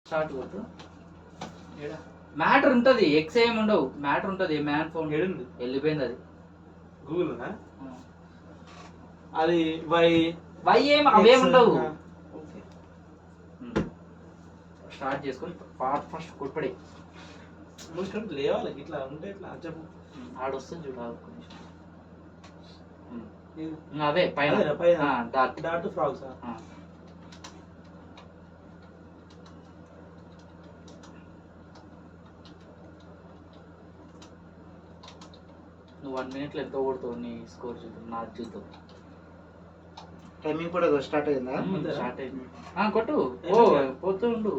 Start కొట్టు. Matter ఉంటుంది, X ఏమి ఉండవు, మ్యాటర్ ఉంటుంది. మ్యాన్ ఫోన్ వెళ్ళిపోయింది అది. గూగుల్ అది వై అవేమి ఉండవు. స్టార్ట్ చేసుకొని ఫస్ట్ కొట్టుపడి లేవాలి ఇట్లా ఉంటే ఇట్లా చెప్పు. ఆడొస్తుంది చూడు అవే పైన డాట్ ఫ్రాగ్స్. నువ్వు 1 minute ఎంత కొడుతావు నీ స్కోర్ చూద్దాం, నాకు చూద్దాం. టైమింగ్ కూడా స్టార్ట్ అయిందా? స్టార్ట్ అయింది. కొట్టు, పోతూ ఉండు.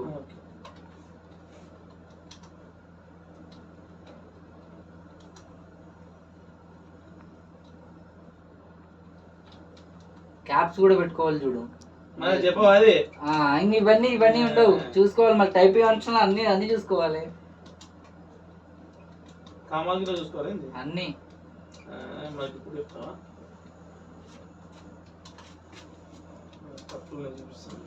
క్యాప్స్ కూడా పెట్టుకోవాలి చూడు. చెప్పు అది ఇవన్నీ ఉండవు, చూసుకోవాలి. మళ్ళీ టైపింగ్ ఫంక్షన్ అన్ని చూసుకోవాలి. కామాగిలో చూసుకోవాలి అన్ని. ఇప్పుడు చెప్తావా? తప్పులు చూపిస్తాను.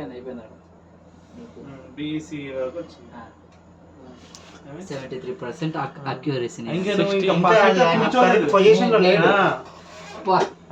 అయిపోయింది. బీసీ వరకు వచ్చింది. 73% అక్యురసీ. పొజిషన్ లో లేదు.